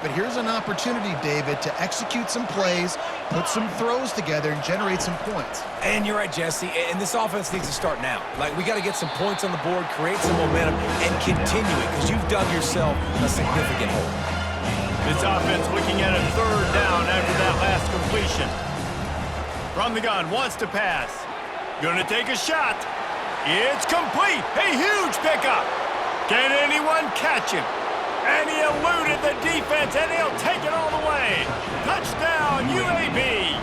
But here's an opportunity, David, to execute some plays, put some throws together, and generate some points. And you're right, Jesse, and this offense needs to start now. Like, we got to get some points on the board, create some momentum, and continue it, because you've dug yourself a significant hole. This offense looking at a third down after that last completion. From the gun, wants to pass. Gonna take a shot. It's complete. A huge pickup. Can anyone catch him? And he eluded the defense, and he'll take it all the way. Touchdown, UAB.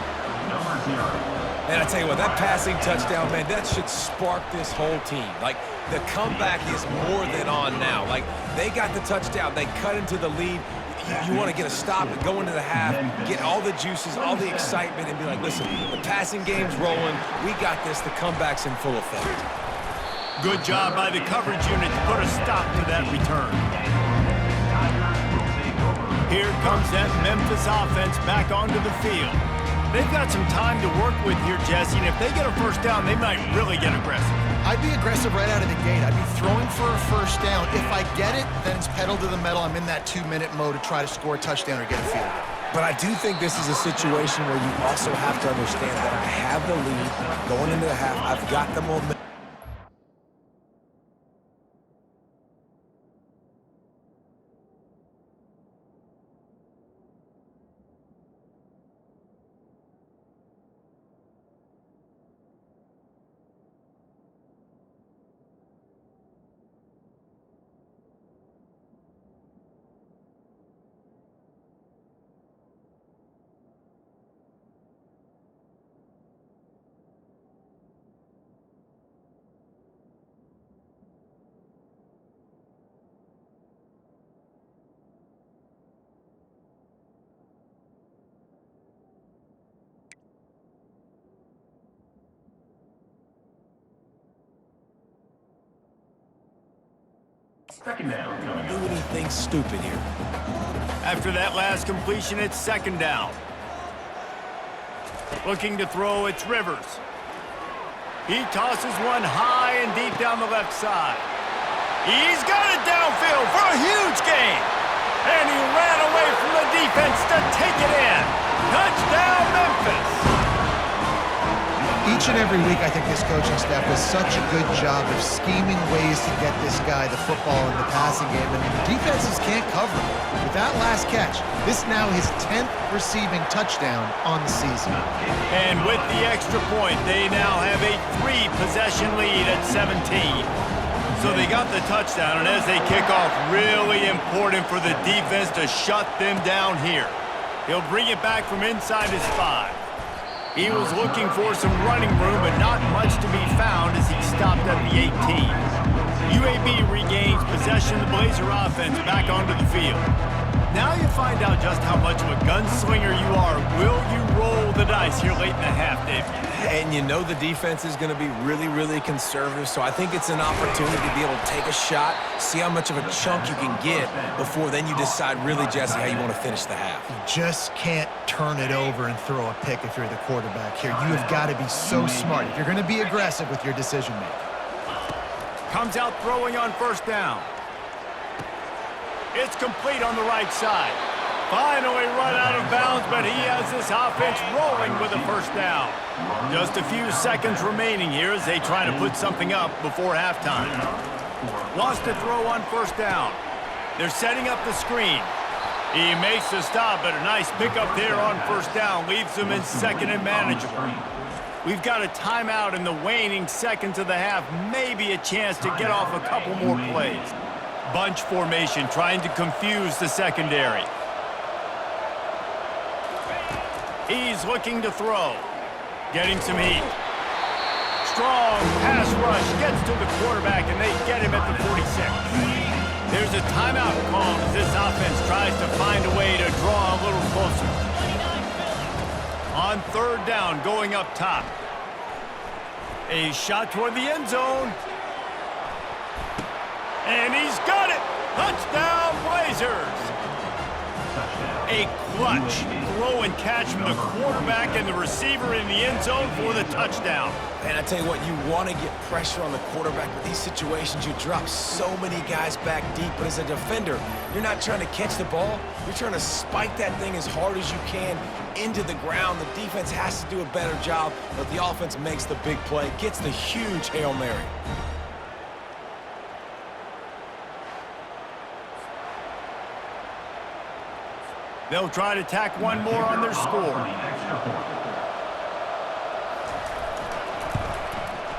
Man, I tell you what, that passing touchdown, man, that should spark this whole team. Like, the comeback is more than on now. Like, they got the touchdown. They cut into the lead. You want to get a stop and go into the half, get all the juices, all the excitement, and be like, listen, the passing game's rolling. We got this. The comeback's in full effect. Good job by the coverage unit to put a stop to that return. Here comes that Memphis offense back onto the field. They've got some time to work with here, Jesse, and if they get a first down, they might really get aggressive. I'd be aggressive right out of the gate. I'd be throwing for a first down. If I get it, then it's pedal to the metal. I'm in that 2-minute mode to try to score a touchdown or get a field goal. But I do think this is a situation where you also have to understand that I have the lead going into the half. I've got the momentum. Second down. Do anything stupid here. After that last completion, it's second down. Looking to throw, it's Rivers. He tosses one high and deep down the left side. He's got it downfield for a huge gain. And he ran away from the defense to take it in. Touchdown, Memphis. Each and every week, I think this coaching staff does such a good job of scheming ways to get this guy the football in the passing game, and defenses can't cover him. With that last catch, this now his 10th receiving touchdown on the season. And with the extra point, they now have a 3-possession lead at 17. So they got the touchdown, and as they kick off, really important for the defense to shut them down here. He'll bring it back from inside his 5. He was looking for some running room, but not much to be found as he stopped at the 18. UAB regains possession of the Blazer offense back onto the field. Now you find out just how much of a gunslinger you are. Will you roll the dice here late in the half, Dave? And you know the defense is going to be really, really conservative, so I think it's an opportunity to be able to take a shot, see how much of a chunk you can get before then you decide really, Jesse, how you want to finish the half. You just can't turn it over and throw a pick if you're the quarterback here. You have got to be so smart if you're going to be aggressive with your decision-making. Comes out throwing on first down. It's complete on the right side. Finally run out of bounds, but he has this offense rolling with a first down. Just a few seconds remaining here as they try to put something up before halftime. Wants to throw on first down. They're setting up the screen. He makes the stop, but a nice pickup there on first down leaves them in second and manageable. We've got a timeout in the waning seconds of the half, maybe a chance to get off a couple more plays. Bunch formation trying to confuse the secondary. He's looking to throw. Getting some heat. Strong pass rush gets to the quarterback, and they get him at the 46. There's a timeout called as this offense tries to find a way to draw a little closer. On third down, going up top. A shot toward the end zone. And he's got it! Touchdown, Blazers! A clutch throw and catch from the quarterback and the receiver in the end zone for the touchdown. And I tell you what, you want to get pressure on the quarterback. With these situations, you drop so many guys back deep. But as a defender, you're not trying to catch the ball. You're trying to spike that thing as hard as you can into the ground. The defense has to do a better job, but the offense makes the big play, gets the huge Hail Mary. They'll try to tack one more on their score.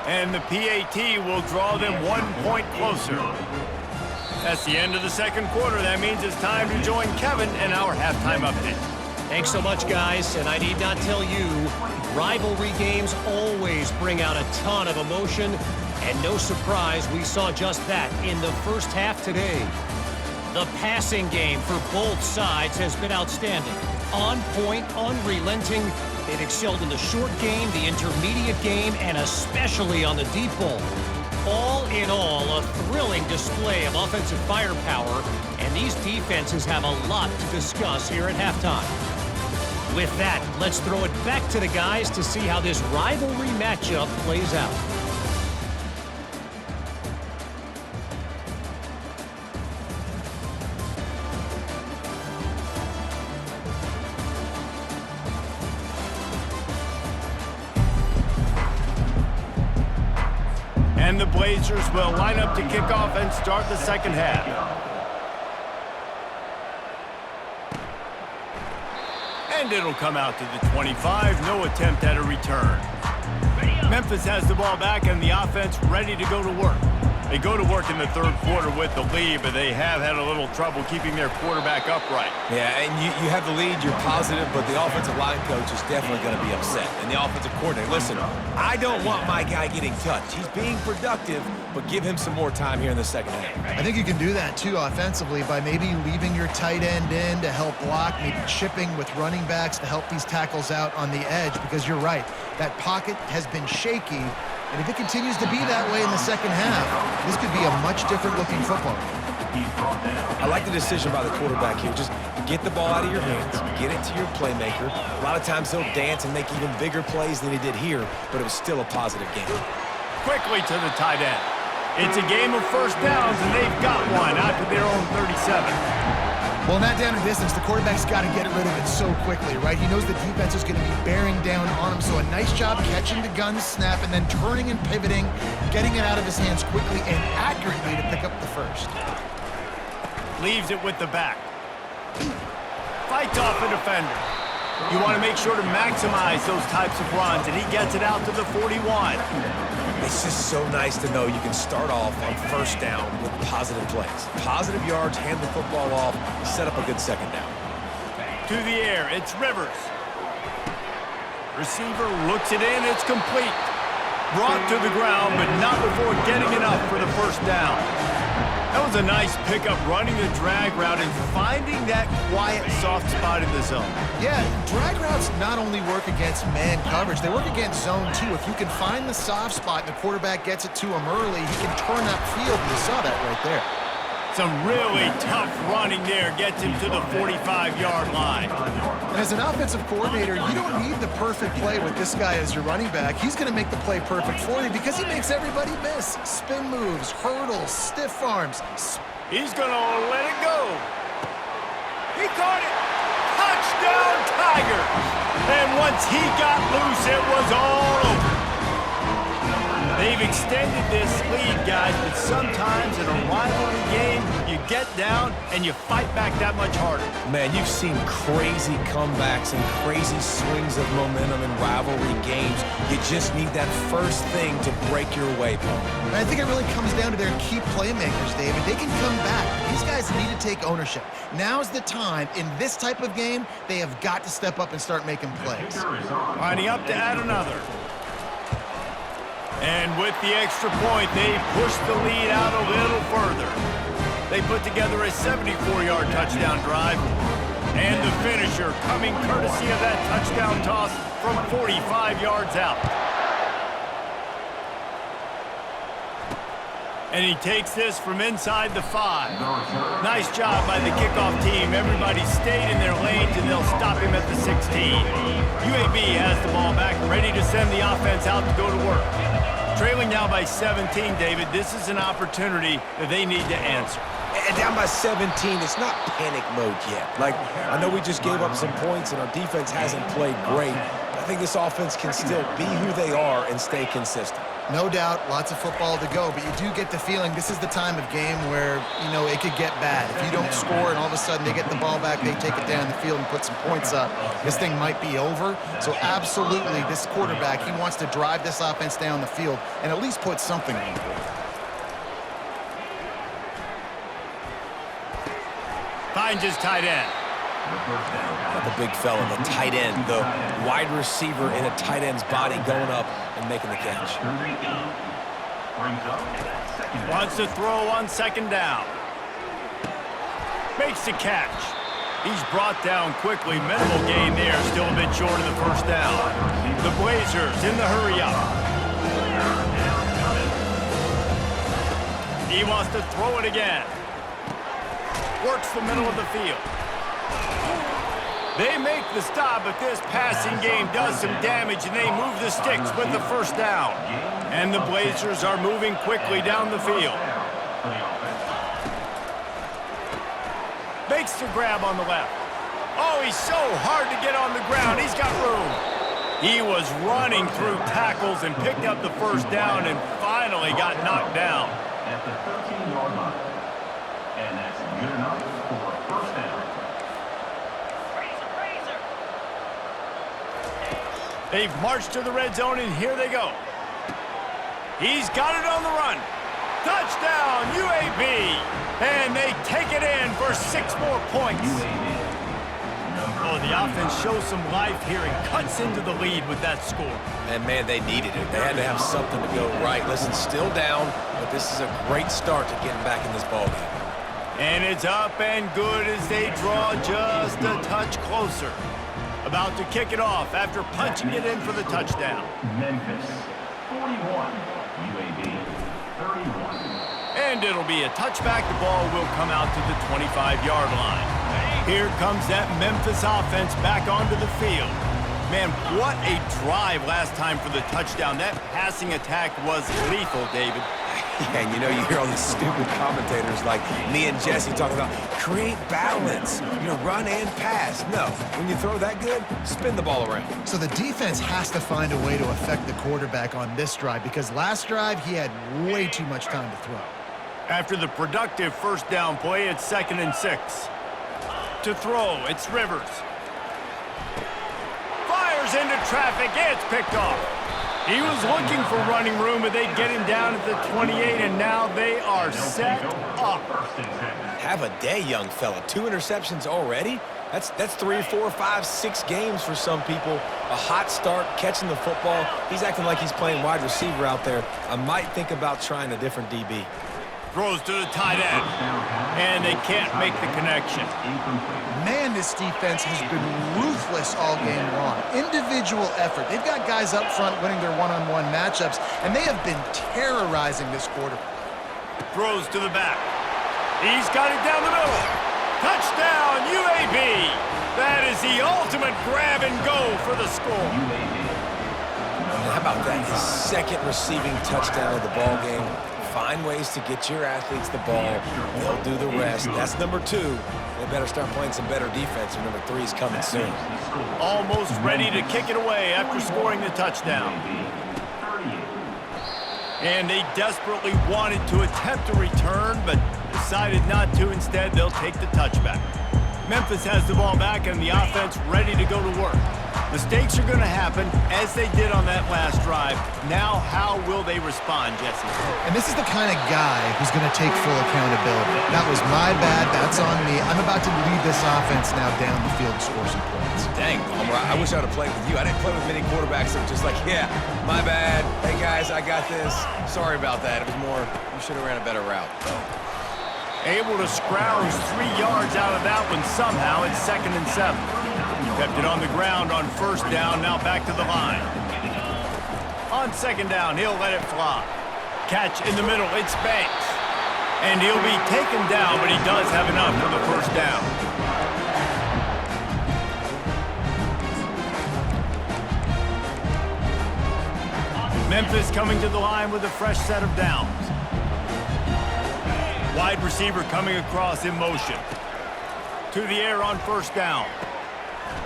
And the PAT will draw them 1 point closer. That's the end of the second quarter. That means it's time to join Kevin in our halftime update. Thanks so much, guys. And I need not tell you, rivalry games always bring out a ton of emotion. And no surprise, we saw just that in the first half today. The passing game for both sides has been outstanding. On point, unrelenting. They've excelled in the short game, the intermediate game, and especially on the deep ball. All in all, a thrilling display of offensive firepower, and these defenses have a lot to discuss here at halftime. With that, let's throw it back to the guys to see how this rivalry matchup plays out. And the Blazers will line up to kick off and start the second half. And it'll come out to the 25. No attempt at a return. Memphis has the ball back and the offense ready to go to work. They go to work in the third quarter with the lead, but they have had a little trouble keeping their quarterback upright. Yeah, and you have the lead, you're positive, but the offensive line coach is definitely going to be upset. And the offensive coordinator, listen, I don't want my guy getting touched. He's being productive, but give him some more time here in the second half. I think you can do that, too, offensively, by maybe leaving your tight end in to help block, maybe chipping with running backs to help these tackles out on the edge, because you're right. That pocket has been shaky, and if it continues to be that way in the second half, this could be a much different-looking football. I like the decision by the quarterback here. Just get the ball out of your hands, get it to your playmaker. A lot of times he'll dance and make even bigger plays than he did here, but it was still a positive game. Quickly to the tight end. It's a game of first downs, and they've got one out to their own 37. Well, in that down and distance, the quarterback's got to get rid of it so quickly, right? He knows the defense is going to be bearing down on him, so a nice job catching the gun snap and then turning and pivoting, getting it out of his hands quickly and accurately to pick up the first. Leaves it with the back. Fights off a defender. You want to make sure to maximize those types of runs, and he gets it out to the 41. It's just so nice to know you can start off on first down with positive plays. Positive yards, hand the football off, set up a good second down. To the air, it's Rivers. Receiver looks it in, it's complete. Brought to the ground, but not before getting it up for the first down. That was a nice pickup, running the drag route and finding that quiet, soft spot in the zone. Yeah, drag routes not only work against man coverage, they work against zone too. If you can find the soft spot and the quarterback gets it to him early, he can turn that field, and you saw that right there. Some really tough running there gets him to the 45-yard line. And as an offensive coordinator, you don't need the perfect play with this guy as your running back. He's going to make the play perfect for you because he makes everybody miss. Spin moves, hurdles, stiff arms. He's going to let it go. He caught it. Touchdown, Tigers. And once he got loose, it was all over. They've extended this lead, guys, but sometimes in a rivalry game, you get down and you fight back that much harder. Man, you've seen crazy comebacks and crazy swings of momentum in rivalry games. You just need that first thing to break your way, Paul. And I think it really comes down to their key playmakers, David. They can come back. These guys need to take ownership. Now's the time. In this type of game, they have got to step up and start making plays. Lining up to add another. And with the extra point, they push the lead out a little further. They put together a 74-yard touchdown drive. And the finisher coming courtesy of that touchdown toss from 45 yards out. And he takes this from inside the 5. Nice job by the kickoff team. Everybody stayed in their lanes, and they'll stop him at the 16. UAB has the ball back, ready to send the offense out to go to work. Trailing now by 17, David. This is an opportunity that they need to answer. And down by 17, it's not panic mode yet. Like, I know we just gave up some points, and our defense hasn't played great. I think this offense can still be who they are and stay consistent. No doubt, lots of football to go, but you do get the feeling this is the time of game where, you know, it could get bad. If you don't score and all of a sudden they get the ball back, they take it down the field and put some points up, this thing might be over. So absolutely, this quarterback, he wants to drive this offense down the field and at least put something on the board. Finds his tight end. The big fella, the tight end, the wide receiver in a tight end's body going up and making the catch. Wants to throw on second down. Makes the catch. He's brought down quickly. Minimal gain there, still a bit short of the first down. The Blazers in the hurry up. He wants to throw it again. Works the middle of the field. They make the stop, but this passing game does some damage, and they move the sticks with the first down. And the Blazers are moving quickly down the field. Makes the grab on the left. Oh, he's so hard to get on the ground. He's got room. He was running through tackles and picked up the first down and finally got knocked down. At the 13-yard line. And that's good enough for a first down. They've marched to the red zone, and here they go. He's got it on the run. Touchdown, UAB. And they take it in for 6 more points. Oh, the offense shows some life here and cuts into the lead with that score. And, man, they needed it. They had to have something to go right. Listen, still down, but this is a great start to getting back in this ballgame. And it's up and good as they draw just a touch closer. About to kick it off after punching it in for the touchdown. Memphis, 41. UAB, 31. And it'll be a touchback. The ball will come out to the 25-yard line. Here comes that Memphis offense back onto the field. Man, what a drive last time for the touchdown. That passing attack was lethal, David. Yeah, and you know, you hear all these stupid commentators like me and Jesse talking about create balance, you know, run and pass. No, when you throw that good, spin the ball around. So the defense has to find a way to affect the quarterback on this drive because last drive he had way too much time to throw. After the productive first down play, it's 2nd and 6. To throw, it's Rivers. Fires into traffic, it's picked off. He was looking for running room, but they'd get him down at the 28, and now they are set up. Have a day, young fella. 2 interceptions already? That's 3, 4, 5, 6 games for some people. A hot start, catching the football. He's acting like he's playing wide receiver out there. I might think about trying a different DB. Throws to the tight end, and they can't make the connection. Man, this defense has been ruthless all game long. Individual effort. They've got guys up front winning their one-on-one matchups, and they have been terrorizing this quarterback. Throws to the back. He's got it down the middle. Touchdown, UAB. That is the ultimate grab and go for the score. And how about that? His 2nd receiving touchdown of the ball game. Find ways to get your athletes the ball. They'll do the rest. That's number 2. They better start playing some better defense, and number 3 is coming soon. Almost ready to kick it away after scoring the touchdown. And they desperately wanted to attempt a return, but decided not to. Instead, they'll take the touchback. Memphis has the ball back, and the offense ready to go to work. Mistakes are going to happen, as they did on that last drive. Now, how will they respond, Jesse? And this is the kind of guy who's going to take full accountability. That was my bad. That's on me. I'm about to lead this offense now down the field and score some points. Dang, Palmer, I wish I would have played with you. I didn't play with many quarterbacks that were just like, yeah, my bad. Hey, guys, I got this. Sorry about that. It was more, you should have ran a better route. Able to scrounge 3 yards out of that one somehow. It's 2nd and 7. Kept it on the ground on first down, now back to the line. On second down, he'll let it fly. Catch in the middle, it's Banks. And he'll be taken down, but he does have enough for the first down. Memphis coming to the line with a fresh set of downs. Wide receiver coming across in motion. To the air on first down.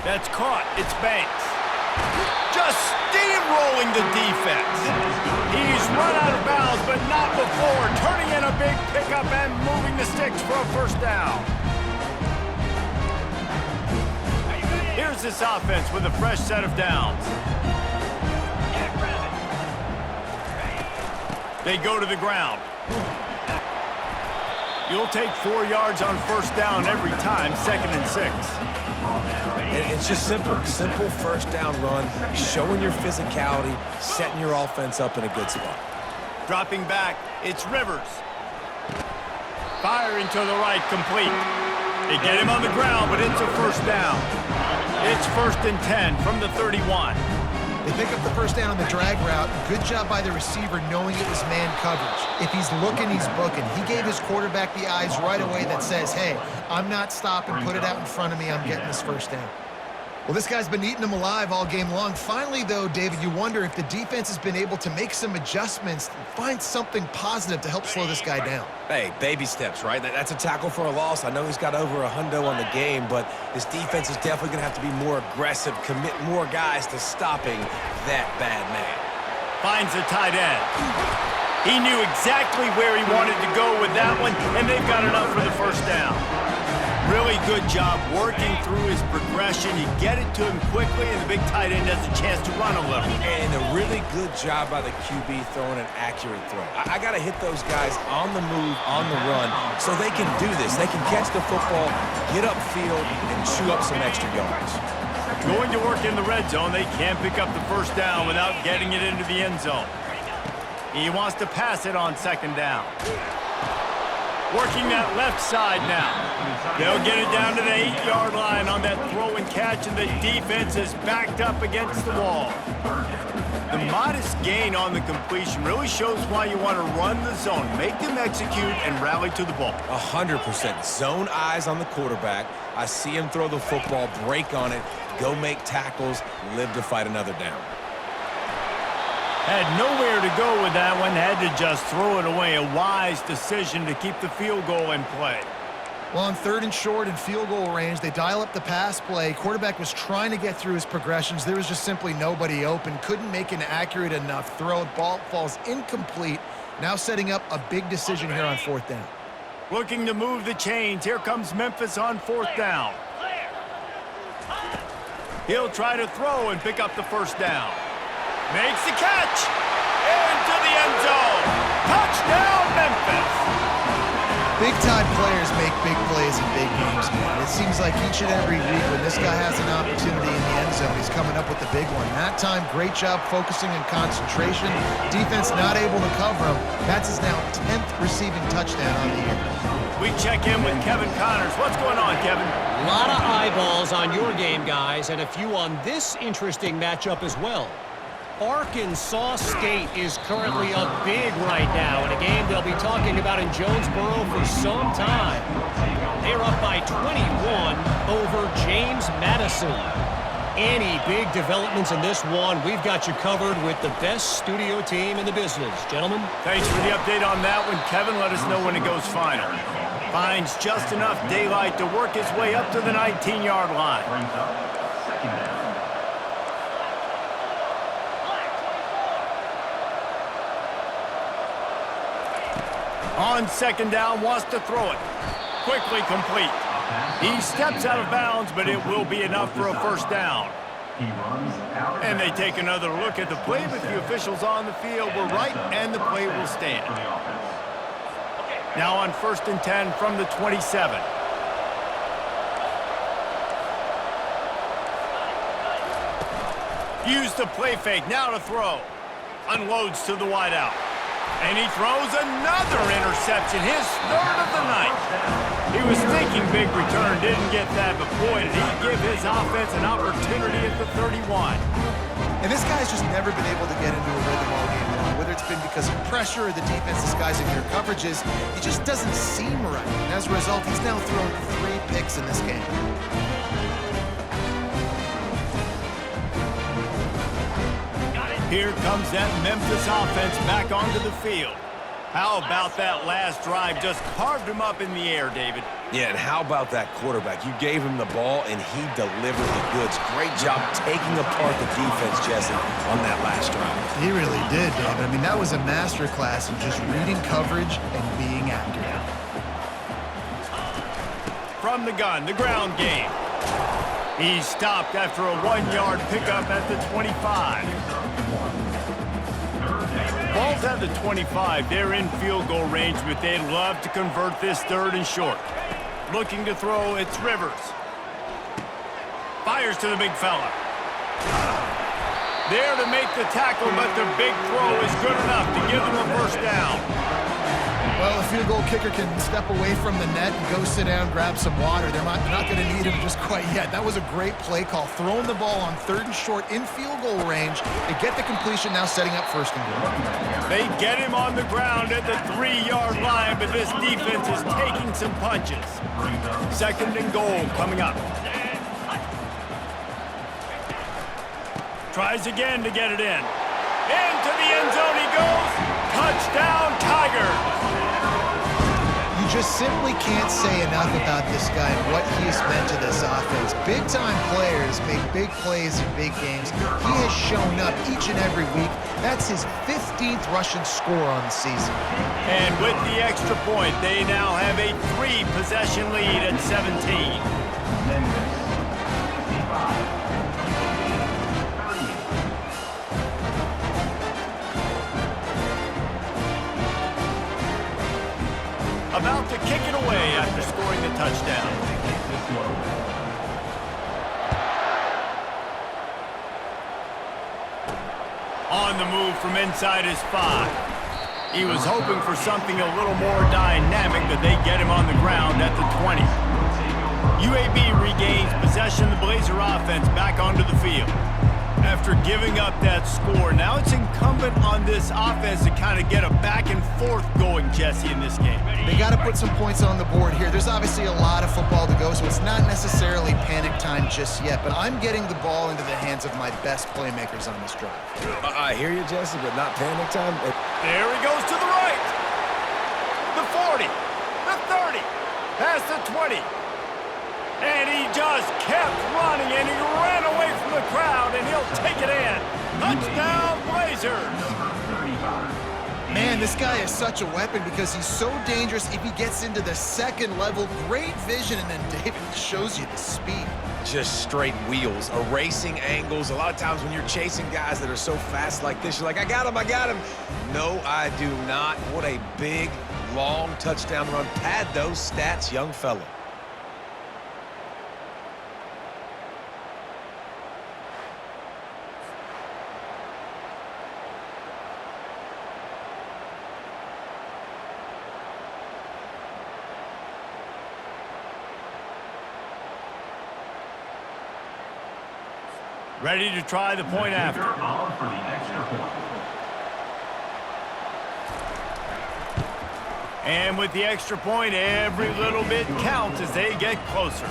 That's caught. It's Banks. Just steamrolling the defense. He's run out of bounds, but not before. Turning in a big pickup and moving the sticks for a first down. Here's this offense with a fresh set of downs. They go to the ground. You'll take 4 yards on first down every time, 2nd and 6. It's just simple first down run, showing your physicality, setting your offense up in a good spot. Dropping back, it's Rivers. Firing to the right, complete. They get him on the ground, but it's a first down. It's 1st and 10 from the 31. They pick up the first down on the drag route. Good job by the receiver knowing it was man coverage. If he's looking, he's booking. He gave his quarterback the eyes right away that says, hey, I'm not stopping, put it out in front of me, I'm getting this first down. Well, this guy's been eating them alive all game long. Finally, though, David, you wonder if the defense has been able to make some adjustments, find something positive to help slow this guy down. Hey, baby steps, right? That's a tackle for a loss. I know he's got over $100 on the game, but this defense is definitely going to have to be more aggressive, commit more guys to stopping that bad man. Finds a tight end. He knew exactly where he wanted to go with that one, and they've got enough for the first down. Really good job working through his progression. You get it to him quickly, and the big tight end has a chance to run a little. And a really good job by the QB throwing an accurate throw. I got to hit those guys on the move, on the run, so they can do this. They can catch the football, get upfield, and chew up some extra yards. Going to work in the red zone, they can't pick up the first down without getting it into the end zone. He wants to pass it on 2nd down. Working that left side now. They'll get it down to the 8-yard line on that throw and catch, and the defense is backed up against the wall. The modest gain on the completion really shows why you want to run the zone. Make them execute and rally to the ball. 100%. Zone eyes on the quarterback. I see him throw the football, break on it, go make tackles, live to fight another down. Had nowhere to go with that one, had to just throw it away. A wise decision to keep the field goal in play. Well, on 3rd and short and field goal range, they dial up the pass play. Quarterback was trying to get through his progressions. There was just simply nobody open. Couldn't make an accurate enough throw. Ball falls incomplete. Now setting up a big decision here on 4th down. Looking to move the chains. Here comes Memphis on 4th down. He'll try to throw and pick up the first down. Makes the catch. Into the end zone. Touchdown, Memphis. Big-time players make big plays in big games, man. It seems like each and every week when this guy has an opportunity in the end zone, he's coming up with the big one. That time, great job focusing and concentration. Defense not able to cover him. That's his now 10th receiving touchdown on the year. We check in with Kevin Connors. What's going on, Kevin? A lot of eyeballs on your game, guys, and a few on this interesting matchup as well. Arkansas State is currently up big right now in a game they'll be talking about in Jonesboro for some time. They're up by 21 over James Madison. Any big developments in this one, we've got you covered with the best studio team in the business. Gentlemen? Thanks for the update on that one, Kevin. Let us know when it goes final. Finds just enough daylight to work his way up to the 19-yard line. On 2nd down, wants to throw it. Quickly complete. He steps out of bounds, but it will be enough for a first down. And they take another look at the play, but the officials on the field were right, and the play will stand. Now on 1st and 10 from the 27. Use the play fake, now to throw. Unloads to the wideout. And he throws another interception, his 3rd of the night. He was thinking big return, didn't get that, but boy, did he give his offense an opportunity at the 31. And this guy's just never been able to get into a rhythm all game long. Whether it's been because of pressure or the defense disguising their coverages, he just doesn't seem right. And as a result, he's now thrown 3 picks in this game. Here comes that Memphis offense back onto the field. How about that last drive? Just carved him up in the air, David. Yeah, and how about that quarterback? You gave him the ball, and he delivered the goods. Great job taking apart the defense, Jesse, on that last drive. He really did, David. I mean, that was a masterclass in just reading coverage and being accurate. From the gun, the ground game. He's stopped after a 1-yard pickup at the 25. Ball's at the 25. They're in field goal range, but they'd love to convert this 3rd and short. Looking to throw, it's Rivers. Fires to the big fella. There to make the tackle, but the big throw is good enough to give them a first down. Well, the field goal kicker can step away from the net and go sit down, grab some water. They're not going to need him just quite yet. That was a great play call. Throwing the ball on 3rd and short in field goal range. They get the completion, now setting up 1st and goal. They get him on the ground at the 3-yard line, but this defense is taking some punches. 2nd and goal coming up. Tries again to get it in. Into the end zone he goes. Touchdown, Tigers. You just simply can't say enough about this guy and what he has meant to this offense. Big-time players make big plays in big games. He has shown up each and every week. That's his 15th rushing score on the season. And with the extra point, they now have a 3-possession lead at 17. About to kick it away after scoring the touchdown. On the move from inside his 5. He was hoping for something a little more dynamic, but they get him on the ground at the 20. UAB regains possession of the Blazer offense back onto the field. After giving up that score, now it's incumbent on this offense to kind of get a back and forth going, Jesse, in this game. They got to put some points on the board here. There's obviously a lot of football to go, so it's not necessarily panic time just yet, but I'm getting the ball into the hands of my best playmakers on this drive. I hear you, Jesse, but not panic time. There he goes to the right. The 40, the 30, past the 20. And he just kept running, and he ran away from the crowd, and he'll take it in. Touchdown, Blazers! Man, this guy is such a weapon because he's so dangerous if he gets into the 2nd level. Great vision, and then David shows you the speed. Just straight wheels, erasing angles. A lot of times when you're chasing guys that are so fast like this, you're like, I got him, I got him. No, I do not. What a big, long touchdown run. Pad those stats, young fella. Ready to try the point after. For the extra point. And with the extra point, every little bit counts as they get closer.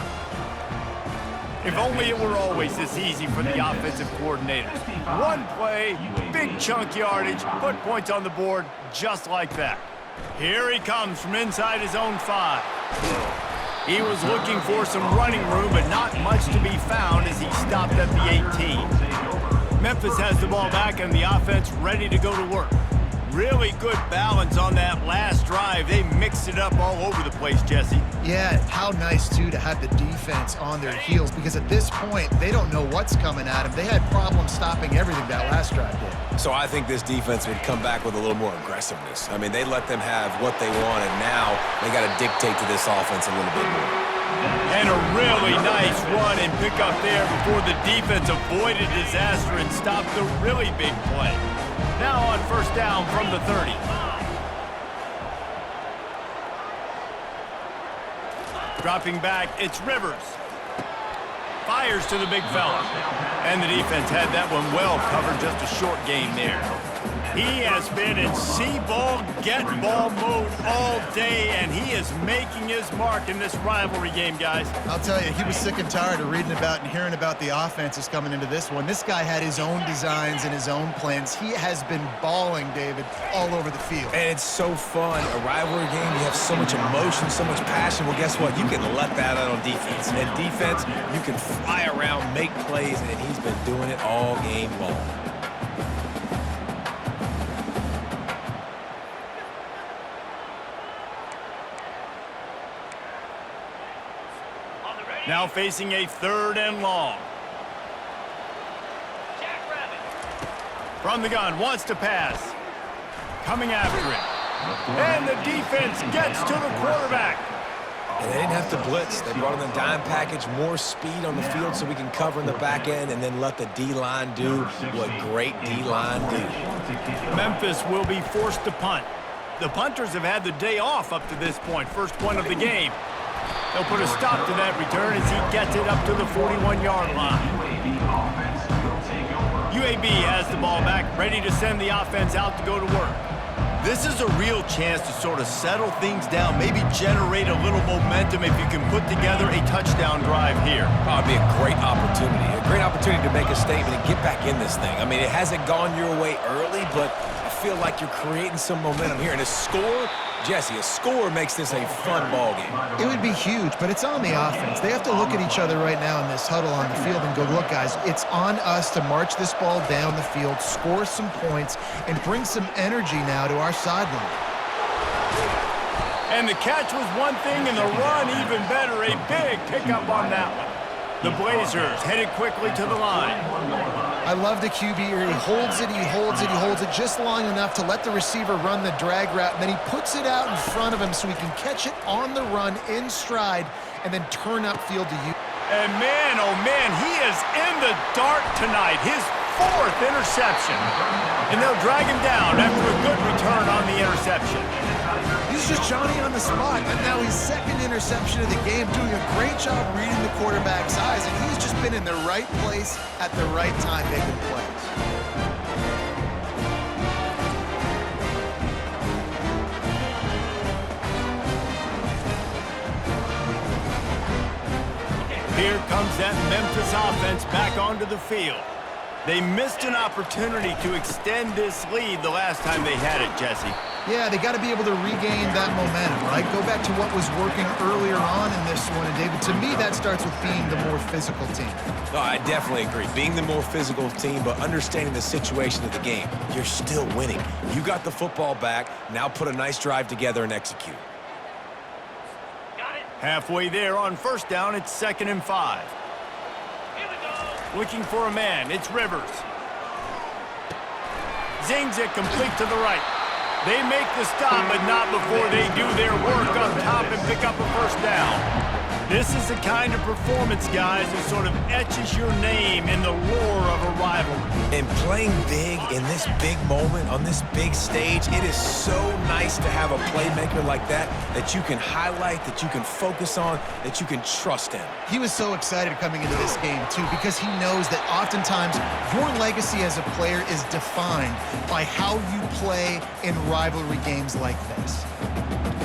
If only it were always this easy for the offensive coordinators. One play, big chunk yardage, put points on the board just like that. Here he comes from inside his own 5. He was looking for some running room, but not much to be found as he stopped at the 18. Memphis has the ball back and the offense ready to go to work. Really good balance on that last drive. They mixed it up all over the place, Jesse. Yeah, how nice, too, to have the defense on their heels because at this point, they don't know what's coming at them. They had problems stopping everything that last drive did. So I think this defense would come back with a little more aggressiveness. I mean, they let them have what they want, and now they got to dictate to this offense a little bit more. And a really nice run and pick up there before the defense avoided disaster and stopped the really big play. Now on 1st down from the 30. Dropping back, it's Rivers. Fires to the big fella. And the defense had that one well covered, just a short game there. He has been in see-ball, get-ball mode all day, and he is making his mark in this rivalry game, guys. I'll tell you, he was sick and tired of reading about and hearing about the offenses coming into this one. This guy had his own designs and his own plans. He has been balling, David, all over the field. And it's so fun. A rivalry game, you have so much emotion, so much passion. Well, guess what? You can let that out on defense. And defense, you can fly around, make plays, and he's been doing it all game long. Now facing a 3rd and long. From the gun, wants to pass. Coming after him. And the defense gets to the quarterback. And they didn't have to blitz. They brought in the dime package, more speed on the field so we can cover in the back end and then let the D-line do what great D-line do. Memphis will be forced to punt. The punters have had the day off up to this point. First one of the game. They'll put a stop to that return as he gets it up to the 41-yard line. UAB has the ball back, ready to send the offense out to go to work. This is a real chance to sort of settle things down, maybe generate a little momentum if you can put together a touchdown drive here. Oh, it'd be a great opportunity to make a statement and get back in this thing. I mean, it hasn't gone your way early, but I feel like you're creating some momentum here. And a score, Jesse, a score makes this a fun ball game. It would be huge, but it's on the offense. They have to look at each other right now in this huddle on the field and go, look, guys, it's on us to march this ball down the field, score some points, and bring some energy now to our sideline. And the catch was one thing, and the run even better. A big pickup on that one. The Blazers headed quickly to the line. I love the QB here. He holds it, he holds it, he holds it just long enough to let the receiver run the drag route, and then he puts it out in front of him so he can catch it on the run in stride and then turn upfield to you. And man, oh man, he is in the dark tonight. His 4th interception. And they'll drag him down after a good return on the interception. He's just Johnny on the spot, and now his 2nd interception of the game, doing a great job reading the quarterback's eyes, and he's just been in the right place at the right time making plays. Here comes that Memphis offense back onto the field. They missed an opportunity to extend this lead the last time they had it, Jesse. Yeah, they got to be able to regain that momentum, right? Go back to what was working earlier on in this one. And, David, to me, that starts with being the more physical team. No, I definitely agree. Being the more physical team, but understanding the situation of the game. You're still winning. You got the football back. Now put a nice drive together and execute. Halfway there on 1st down, it's 2nd and 5. Looking for a man, it's Rivers. Zings it complete to the right. They make the stop, but not before they do their work up top and pick up a 1st down. This is the kind of performance, guys, that sort of etches your name in the lore of a rivalry. And playing big in this big moment, on this big stage, it is so nice to have a playmaker like that you can highlight, that you can focus on, that you can trust in. He was so excited coming into this game, too, because he knows that oftentimes your legacy as a player is defined by how you play in rivalry games like this.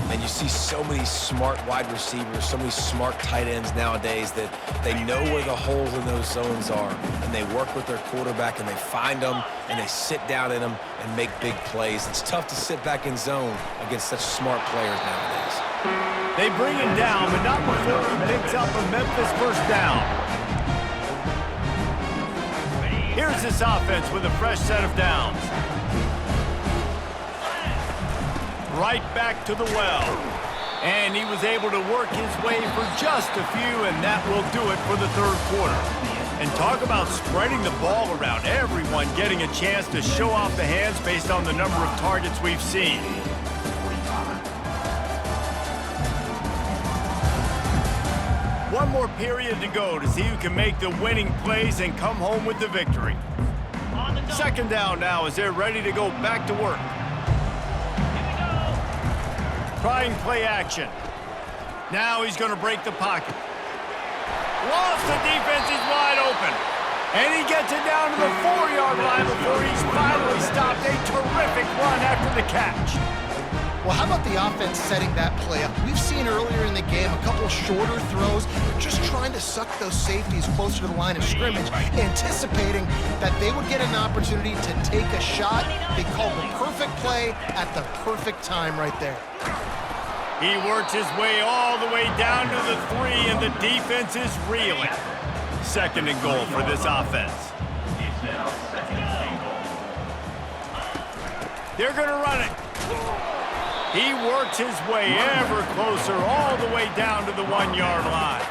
And you see so many smart wide receivers, so many smart tight ends nowadays that they know where the holes in those zones are, and they work with their quarterback, and they find them, and they sit down in them and make big plays. It's tough to sit back in zone against such smart players nowadays. They bring him down, but not before he picks up a Memphis 1st down. Here's this offense with a fresh set of downs. Right back to the well. And he was able to work his way for just a few, and that will do it for the 3rd quarter. And talk about spreading the ball around, everyone getting a chance to show off the hands based on the number of targets we've seen. One more period to go to see who can make the winning plays and come home with the victory. 2nd down now as they're ready to go back to work. Trying play action. Now he's going to break the pocket. Lost the defense, he's wide open. And he gets it down to the 4-yard line before he's finally stopped. A terrific run after the catch. Well, how about the offense setting that play up? We've seen earlier in the game a couple shorter throws, just trying to suck those safeties closer to the line of scrimmage, anticipating that they would get an opportunity to take a shot. They called the perfect play at the perfect time right there. He works his way all the way down to the 3, and the defense is reeling. 2nd and goal for this offense. It's now 2nd and goal. They're going to run it. He works his way ever closer all the way down to the 1-yard line.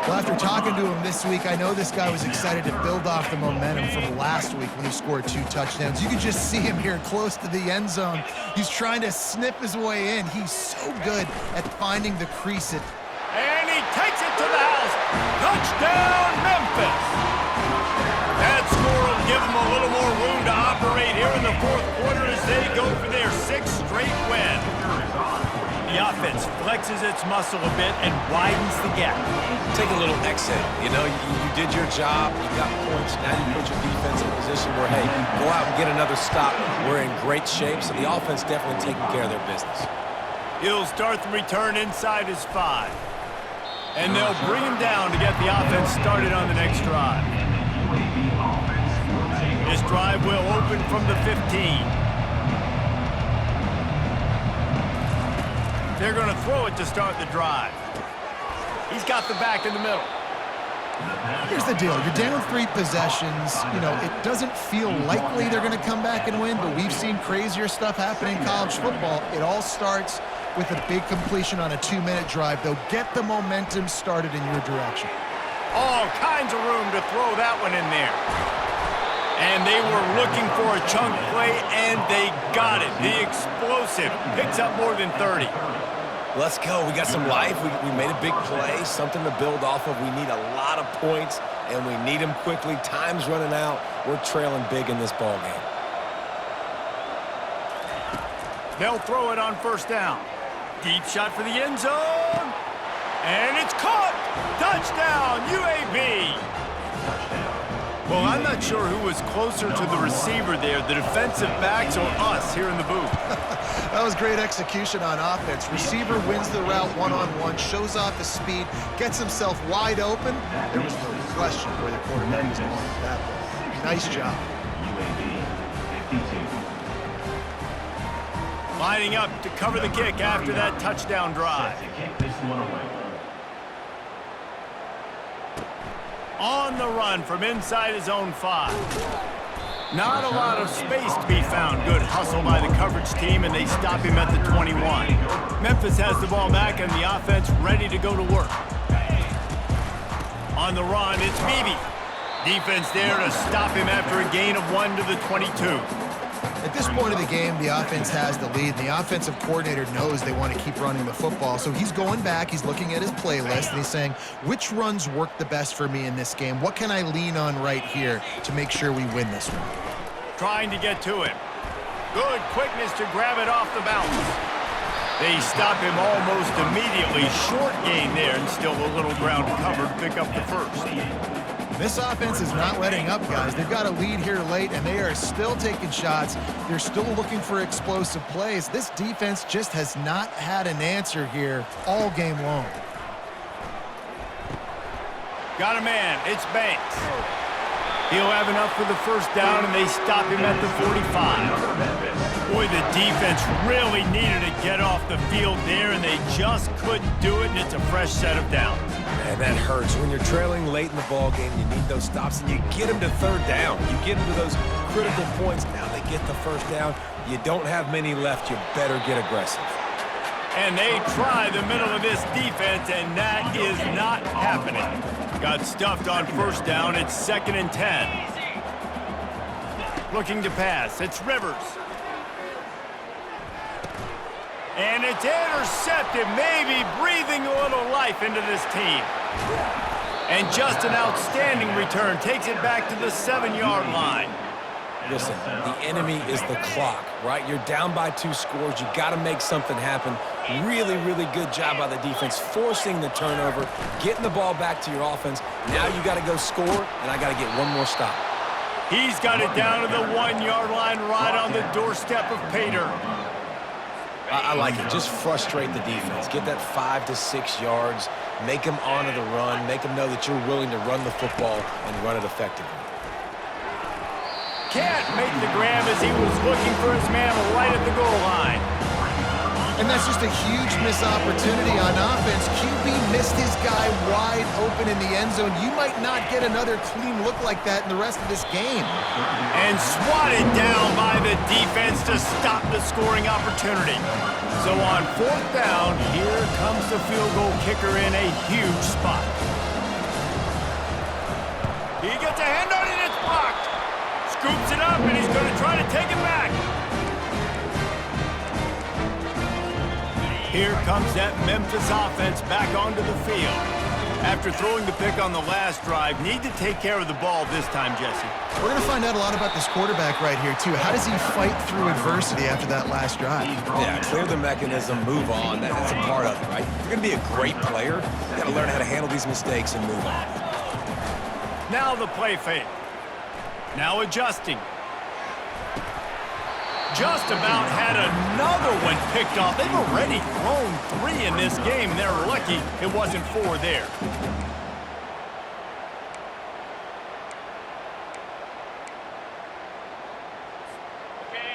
Well, after talking to him this week, I know this guy was excited to build off the momentum from last week when he scored 2 touchdowns. You can just see him here close to the end zone. He's trying to snip his way in. He's so good at finding the crease. And he takes it to the house. Touchdown, Memphis! That score will give them a little more room to operate here in the 4th quarter as they go for their 6th straight win. The offense flexes its muscle a bit and widens the gap. Take a little exit. You know, you did your job. You got points. Now you put your defense in a position where, hey, go out and get another stop. We're in great shape, so the offense definitely taking care of their business. He'll start the return inside his 5. And they'll bring him down to get the offense started on the next drive. This drive will open from the 15. They're going to throw it to start the drive. He's got the back in the middle. Here's the deal. You're down 3 possessions. You know, it doesn't feel likely they're going to come back and win, but we've seen crazier stuff happen in college football. It all starts with a big completion on a 2-minute drive. They'll get the momentum started in your direction. All kinds of room to throw that one in there. And they were looking for a chunk play, and they got it. The explosive picks up more than 30. Let's go. We got some life. We made a big play, something to build off of. We need a lot of points, and we need them quickly. Time's running out. We're trailing big in this ball game. They'll throw it on 1st down. Deep shot for the end zone. And it's caught. Touchdown, UAB. Well, I'm not sure who was closer to the receiver there, the defensive backs or us here in the booth. That was great execution on offense. Receiver wins the route one-on-one, shows off his speed, gets himself wide open. There was no question where the quarterback was going with that ball. Nice job. Lining up to cover the kick after that touchdown drive. On the run from inside his own 5. Not a lot of space to be found. Good hustle by the coverage team, and they stop him at the 21. Memphis has the ball back, and the offense ready to go to work. On the run, it's Beebe. Defense there to stop him after a gain of 1 to the 22. At this point of the game, the offense has the lead. The offensive coordinator knows they want to keep running the football, so he's going back, he's looking at his playlist, and he's saying, which runs work the best for me in this game? What can I lean on right here to make sure we win this one? Trying to get to it. Good quickness to grab it off the bounce. They stop him almost immediately. Short gain there, and still a little ground to cover to pick up the 1st. This offense is not letting up, guys. They've got a lead here late, and they are still taking shots. They're still looking for explosive plays. This defense just has not had an answer here all game long. Got a man. It's Banks. He'll have enough for the 1st down, and they stop him at the 45. Boy, the defense really needed to get off the field there, and they just couldn't do it, and it's a fresh set of downs. Man, that hurts. When you're trailing late in the ball game, you need those stops, and you get them to 3rd down. You get them to those critical points. Now they get the 1st down. You don't have many left. You better get aggressive. And they try the middle of this defense, and that is not happening. Got stuffed on 1st down. It's 2nd and 10. Looking to pass. It's Rivers. And it's intercepted, maybe breathing a little life into this team. And just an outstanding return. Takes it back to the 7-yard line. Listen, the enemy is the clock, right? You're down by 2 scores. You got to make something happen. Really, really good job by the defense, forcing the turnover, getting the ball back to your offense. Now you got to go score, and I got to get one more stop. He's got it down to the 1-yard line right on the doorstep of Pater. I like it. Just frustrate the defense. Get that 5 to 6 yards. Make them honor the run. Make them know that you're willing to run the football and run it effectively. Can't make the grab as he was looking for his man right at the goal line. And that's just a huge missed opportunity on offense. QB missed his guy wide open in the end zone. You might not get another clean look like that in the rest of this game. And swatted down by the defense to stop the scoring opportunity. So on 4th down, here comes the field goal kicker in a huge spot. He gets a hand on it, it's blocked. Scoops it up, and he's going to try to take it back. Here comes that Memphis offense back onto the field. After throwing the pick on the last drive, need to take care of the ball this time, Jesse. We're going to find out a lot about this quarterback right here, too. How does he fight through adversity after that last drive? Yeah, clear the mechanism, move on. That's a part of it, right? If you're going to be a great player, you got to learn how to handle these mistakes and move on. Now the play fake. Now adjusting. Just about had another one picked off. They've already thrown 3 in this game. They're lucky it wasn't 4 there.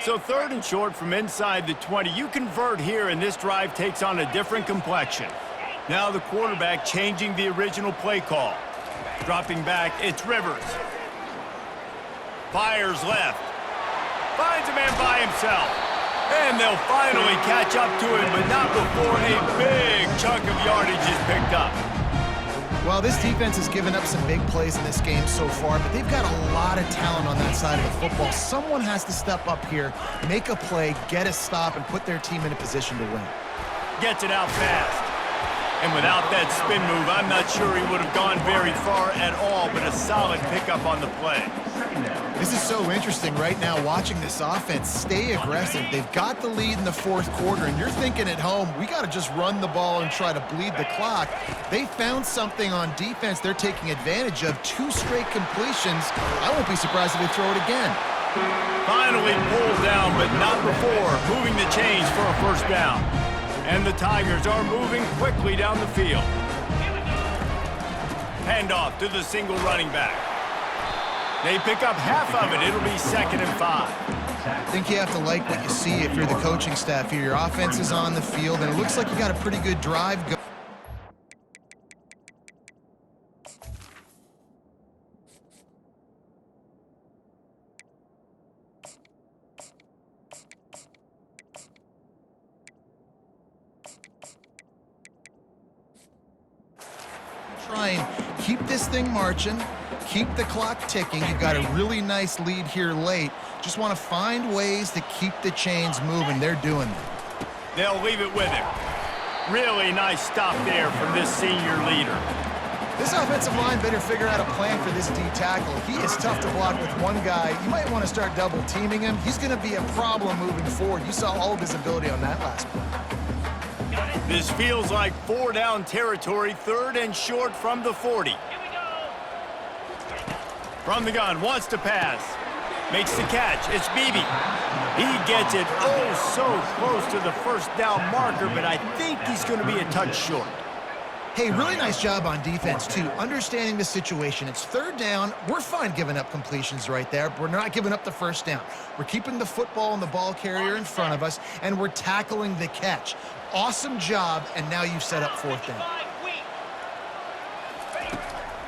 So 3rd and short from inside the 20. You convert here, and this drive takes on a different complexion. Now the quarterback changing the original play call. Dropping back, it's Rivers. Fires left. Finds a man by himself. And they'll finally catch up to him, but not before a big chunk of yardage is picked up. Well, this defense has given up some big plays in this game so far, but they've got a lot of talent on that side of the football. Someone has to step up here, make a play, get a stop, and put their team in a position to win. Gets it out fast. And without that spin move, I'm not sure he would have gone very far at all, but a solid pickup on the play. This is so interesting right now, watching this offense stay aggressive. They've got the lead in the 4th quarter, and you're thinking at home, we got to just run the ball and try to bleed the clock. They found something on defense they're taking advantage of. 2 straight completions. I won't be surprised if they throw it again. Finally pulled down, but not before moving the chains for a 1st down. And the Tigers are moving quickly down the field. Handoff to the single running back. They pick up half of it. It'll be 2nd and 5. I think you have to like what you see if you're the coaching staff here. Your offense is on the field, and it looks like you got a pretty good drive going. Try and keep this thing marching, keep the clock ticking. You've got a really nice lead here late. Just want to find ways to keep the chains moving. They're doing that. They'll leave it with him. Really nice stop there from this senior leader. This offensive line better figure out a plan for this D tackle. He is tough to block with one guy. You might want to start double teaming him. He's going to be a problem moving forward. You saw all of his ability on that last play. This feels like 4-down territory, 3rd and short from the 40. From the gun, wants to pass. Makes the catch, it's Beebe. He gets it oh so close to the 1st down marker, but I think he's going to be a touch short. Hey, really nice job on defense, too. Understanding the situation. It's 3rd down. We're fine giving up completions right there. We're not giving up the 1st down. We're keeping the football and the ball carrier in front of us, and we're tackling the catch. Awesome job, and now you've set up 4th down.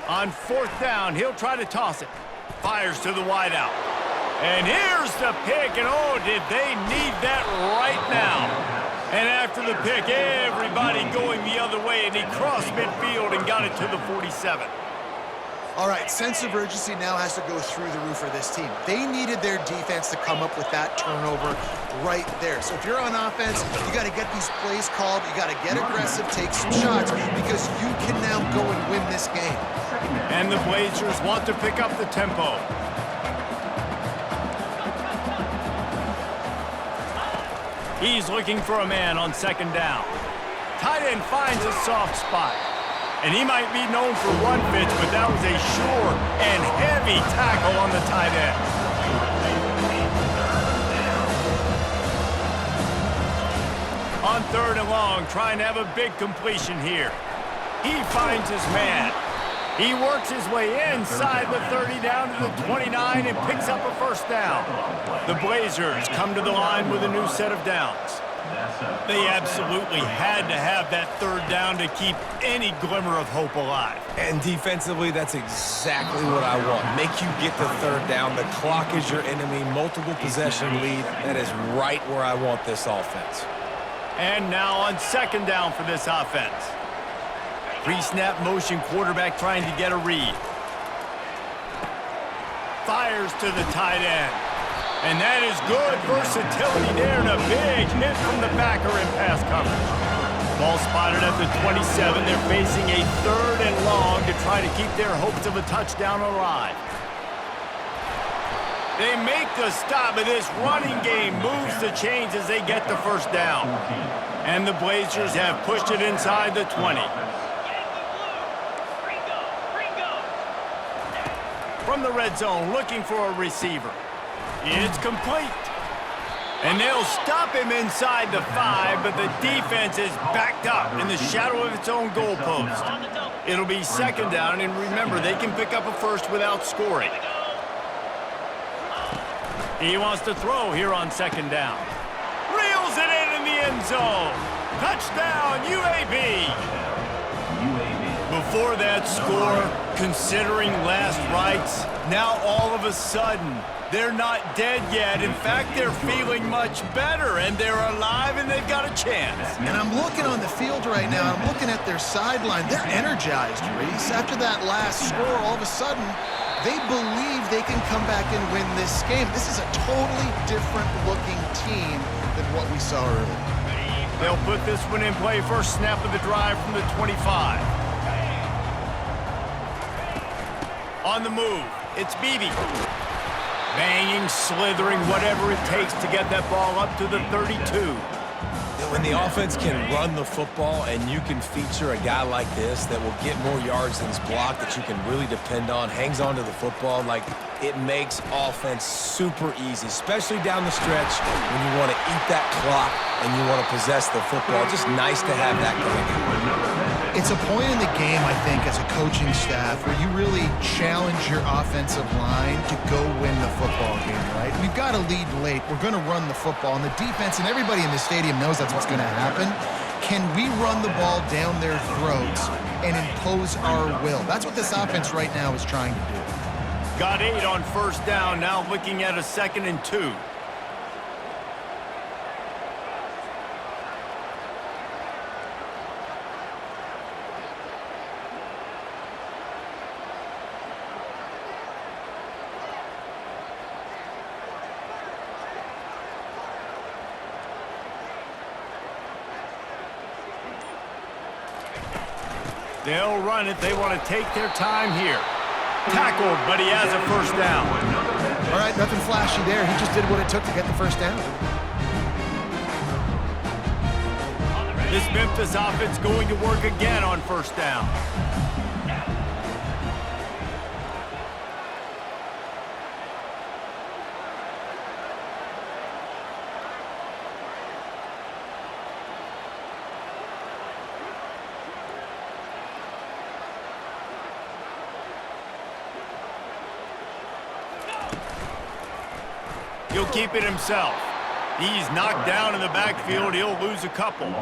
On 4th down, he'll try to toss it. Fires to the wideout. And here's the pick, and oh, did they need that right now. And after the pick, everybody going the other way, and he crossed midfield and got it to the 47. All right, sense of urgency now has to go through the roof for this team. They needed their defense to come up with that turnover right there. So if you're on offense, you got to get these plays called. You got to get aggressive, take some shots, because you can now go and win this game. And the Blazers want to pick up the tempo. He's looking for a man on second down. Tight end finds a soft spot. And he might be known for one pitch, but that was a sure and heavy tackle on the tight end. On third and long, trying to have a big completion here. He finds his man. He works his way inside the 30 down to the 29 and picks up a first down. The Blazers come to the line with a new set of downs. They absolutely had to have that third down to keep any glimmer of hope alive. And defensively, that's exactly what I want. Make you get the third down. The clock is your enemy. Multiple possession lead. That is right where I want this offense. And now on second down for this offense. Pre-snap motion, quarterback trying to get a read. Fires to the tight end. And that is good versatility there and a big hit from the backer in pass coverage. Ball spotted at the 27. They're facing a third and long to try to keep their hopes of a touchdown alive. They make the stop, but this running game moves the chains as they get the first down. And the Blazers have pushed it inside the 20. From the red zone, looking for a receiver. It's complete. And they'll stop him inside the 5, but the defense is backed up in the shadow of its own goalpost. It'll be second down, and remember, they can pick up a first without scoring. He wants to throw here on second down. Reels it in the end zone. Touchdown, UAB. Before that score, considering last rites, now all of a sudden, they're not dead yet. In fact, they're feeling much better, and they're alive, and they've got a chance. And I'm looking on the field right now. I'm looking at their sideline. They're energized, Reese. After that last score, all of a sudden, they believe they can come back and win this game. This is a totally different-looking team than what we saw earlier. They'll put this one in play. First snap of the drive from the 25. On the move, it's Beebe. Banging, slithering, whatever it takes to get that ball up to the 32. When the offense can run the football and you can feature a guy like this that will get more yards than his block, that you can really depend on, hangs on to the football, like it makes offense super easy, especially down the stretch when you want to eat that clock and you want to possess the football. Just nice to have that going on. It's a point in the game, I think, as a coaching staff where you really challenge your offensive line to go win the football game, right? We've got to lead late. We're going to run the football, and the defense and everybody in the stadium knows that's what's going to happen. Can we run the ball down their throats and impose our will? That's what this offense right now is trying to do. Got 8 on first down, now looking at a 2nd and 2. They'll run it. They want to take their time here. Tackled, but he has a first down. All right, nothing flashy there. He just did what it took to get the first down. This Memphis offense going to work again on first down. He'll keep it himself. He's knocked down in the backfield. He'll lose a couple.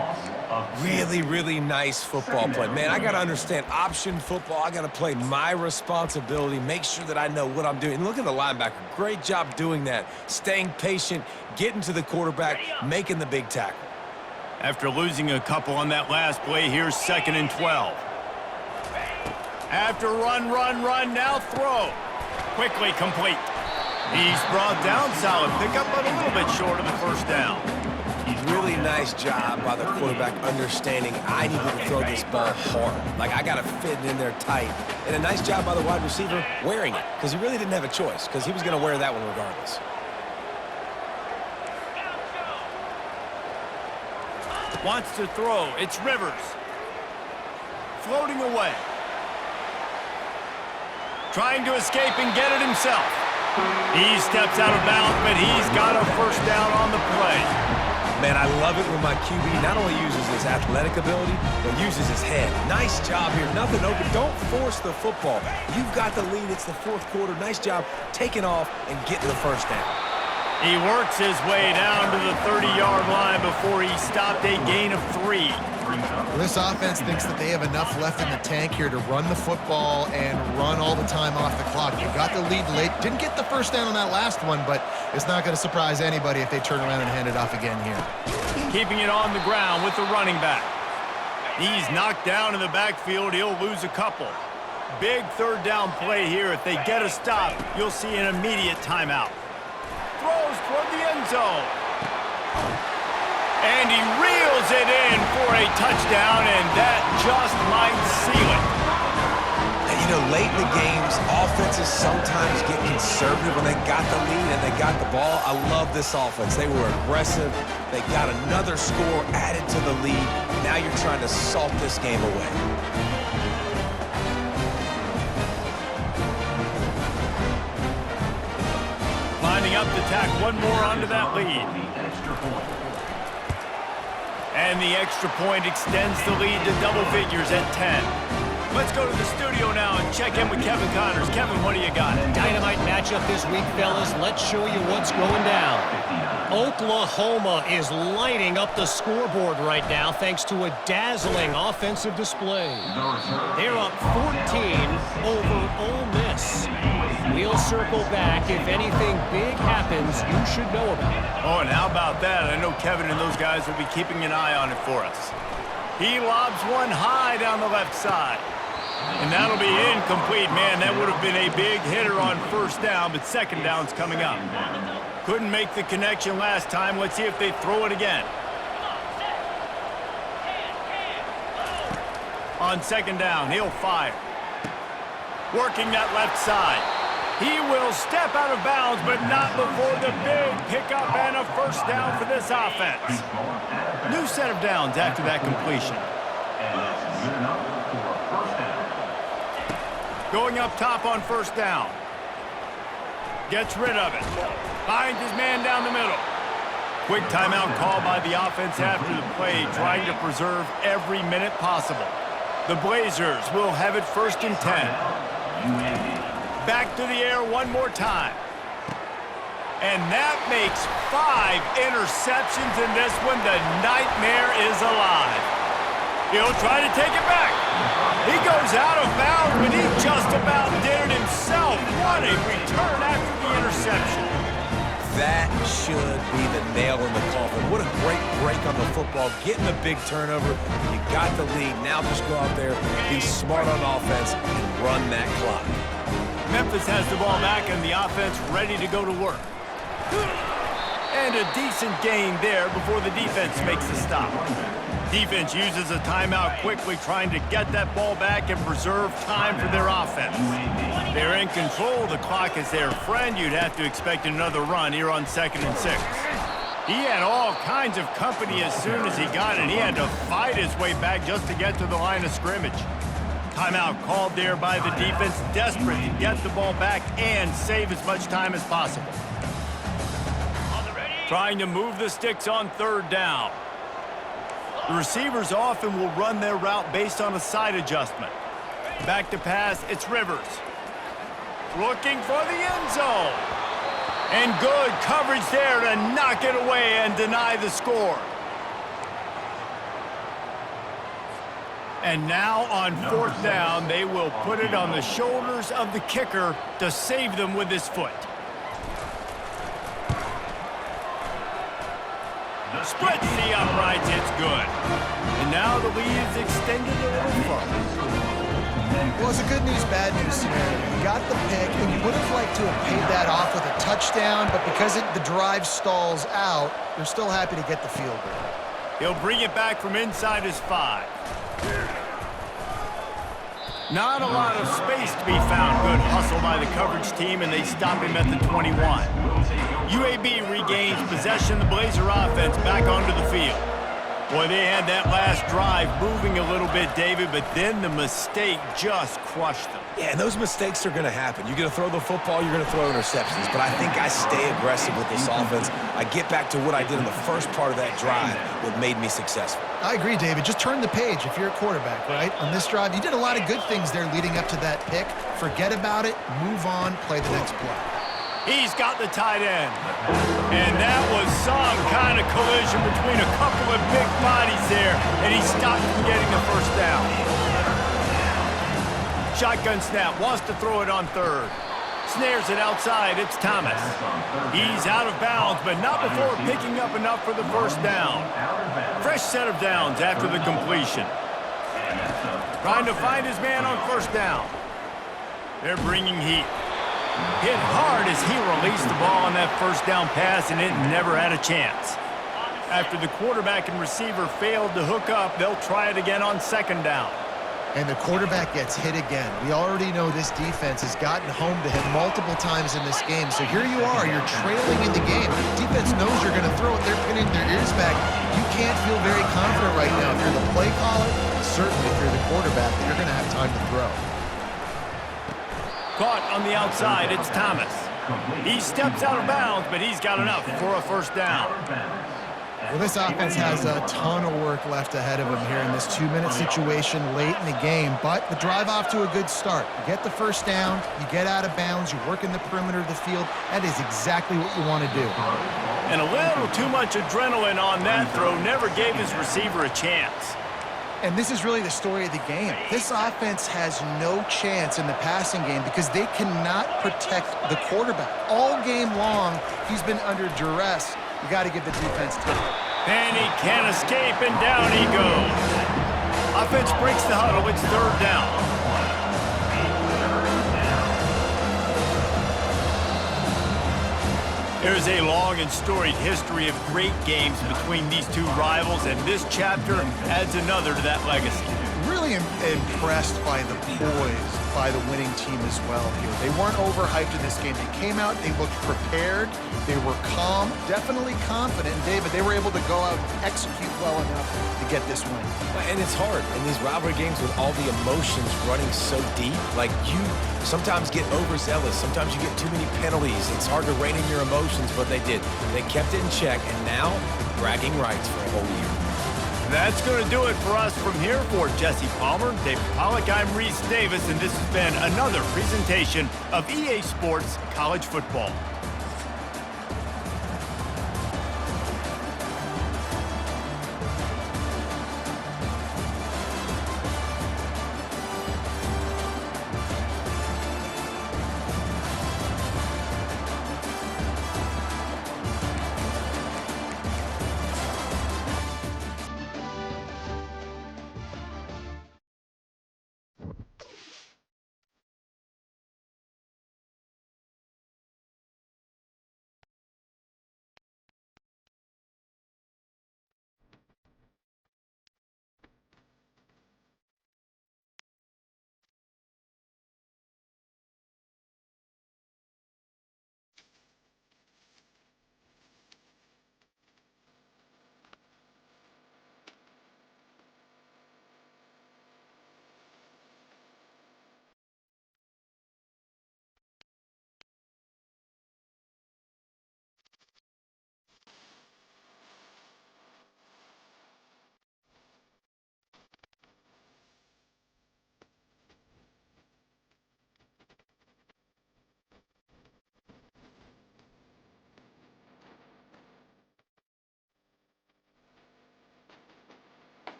Really, really nice football play. Man, I got to understand option football. I got to play my responsibility, make sure that I know what I'm doing. And look at the linebacker. Great job doing that. Staying patient, getting to the quarterback, making the big tackle. After losing a couple on that last play, here's 2nd and 12. After run, now throw. Quickly complete. He's brought down, solid pickup, but a little bit short of the first down. Really nice job by the quarterback understanding I need to throw this ball hard. Like, I got to fit it in there tight. And a nice job by the wide receiver wearing it, because he really didn't have a choice, because he was going to wear that one regardless. Wants to throw. It's Rivers. Floating away. Trying to escape and get it himself. He steps out of bounds, but he's got a first down on the play. Man, I love it when my QB not only uses his athletic ability, but uses his head. Nice job here. Nothing open. Don't force the football. You've got the lead. It's the fourth quarter. Nice job taking off and getting the first down. He works his way down to the 30-yard line before he stopped a gain of 3. Well, this offense thinks that they have enough left in the tank here to run the football and run all the time off the clock. You got the lead late. Didn't get the first down on that last one, but it's not going to surprise anybody if they turn around and hand it off again here. Keeping it on the ground with the running back. He's knocked down in the backfield. He'll lose a couple. Big third down play here. If they get a stop, you'll see an immediate timeout. Throws toward the end zone. And he reels it in for a touchdown, and that just might seal it. And you know, late in the games, offenses sometimes get conservative when they got the lead and they got the ball. I love this offense. They were aggressive. They got another score added to the lead. Now you're trying to salt this game away. Lining up to tack one more onto that lead. And the extra point extends the lead to double figures at 10. Let's go to the studio now and check in with Kevin Connors. Kevin, what do you got? Dynamite matchup this week, fellas. Let's show you what's going down. Oklahoma is lighting up the scoreboard right now thanks to a dazzling offensive display. They're up 14 over Ole Miss. We'll circle back if anything big happens you should know about. Oh, and how about that? I know Kevin and those guys will be keeping an eye on it for us. He lobs one high down the left side. And that'll be incomplete, man. That would have been a big hitter on first down, but second down's coming up. Couldn't make the connection last time. Let's see if they throw it again. On second down, he'll fire. Working that left side. He will step out of bounds, but not before the big pickup and a first down for this offense. New set of downs after that completion. And that's good enough for a first down. Going up top on first down. Gets rid of it. Finds his man down the middle. Quick timeout call by the offense after the play, trying to preserve every minute possible. The Blazers will have it first and 10. Back to the air one more time. And that makes 5 interceptions in this one. The nightmare is alive. He'll try to take it back. He goes out of bounds, but he just about did it himself. What a return after the interception. That should be the nail in the coffin. What a great break on the football. Getting a big turnover. You got the lead. Now just go out there, be smart on offense, and run that clock. Memphis has the ball back and the offense ready to go to work. And a decent gain there before the defense makes the stop. Defense uses a timeout quickly, trying to get that ball back and preserve time for their offense. They're in control. The clock is their friend. You'd have to expect another run here on 2nd and 6. He had all kinds of company as soon as he got it. He had to fight his way back just to get to the line of scrimmage. Timeout called there by the defense, desperate to get the ball back and save as much time as possible. Trying to move the sticks on third down. The receivers often will run their route based on a side adjustment. Back to pass, it's Rivers. Looking for the end zone. And good coverage there to knock it away and deny the score. And now on fourth down, they will put it on the shoulders of the kicker to save them with his foot. Splits the uprights, it's good. And now the lead is extended a little further. Well, it's a good news, bad news scenario. You got the pick, and you would have liked to have paid that off with a touchdown, but because the drive stalls out, you're still happy to get the field goal. He'll bring it back from inside his 5. Not a lot of space to be found. Good hustle by the coverage team, and they stop him at the 21. UAB regains possession. The Blazer offense back onto the field. Boy, they had that last drive moving a little bit, David, but then the mistake just crushed them. Yeah, and those mistakes are going to happen. You're going to throw the football, you're going to throw interceptions. But I think I stay aggressive with this offense. I get back to what I did in the first part of that drive that made me successful. I agree, David. Just turn the page if you're a quarterback, right? On this drive, you did a lot of good things there leading up to that pick. Forget about it, move on, play the next play. He's got the tight end. And that was some kind of collision between a couple of big bodies there, and he stopped from getting the first down. Shotgun snap, wants to throw it on third. Snares it outside, it's Thomas. He's out of bounds, but not before picking up enough for the first down. Fresh set of downs after the completion. Trying to find his man on first down. They're bringing heat. Hit hard as he released the ball on that first down pass, and it never had a chance. After the quarterback and receiver failed to hook up, they'll try it again on second down. And the quarterback gets hit again. We already know this defense has gotten home to him multiple times in this game. So here you are, you're trailing in the game. Defense knows you're going to throw it. They're pinning their ears back. You can't feel very confident right now if you're the play caller, certainly if you're the quarterback, that you're going to have time to throw. Caught on the outside, it's Thomas. He steps out of bounds, but he's got enough for a first down. Well, this offense has a ton of work left ahead of them here in this 2-minute situation late in the game, but the drive off to a good start. You get the first down, you get out of bounds, you work in the perimeter of the field. That is exactly what you want to do. And a little too much adrenaline on that throw never gave his receiver a chance. And this is really the story of the game. This offense has no chance in the passing game because they cannot protect the quarterback. All game long, he's been under duress. You got to give the defense time. And he can't escape, and down he goes. Offense breaks the huddle. It's third down. There's a long and storied history of great games between these two rivals, and this chapter adds another to that legacy. Really impressed by the poise by the winning team as well here. They weren't overhyped in this game. They came out, they looked prepared, they were calm, definitely confident. And David, they were able to go out and execute well enough to get this win. And it's hard in these rivalry games with all the emotions running so deep. Like, you sometimes get overzealous. Sometimes you get too many penalties. It's hard to rein in your emotions, but they did. They kept it in check, and now bragging rights for a whole year. That's going to do it for us from here. For Jesse Palmer, David Pollack, I'm Reese Davis, and this has been another presentation of EA Sports College Football.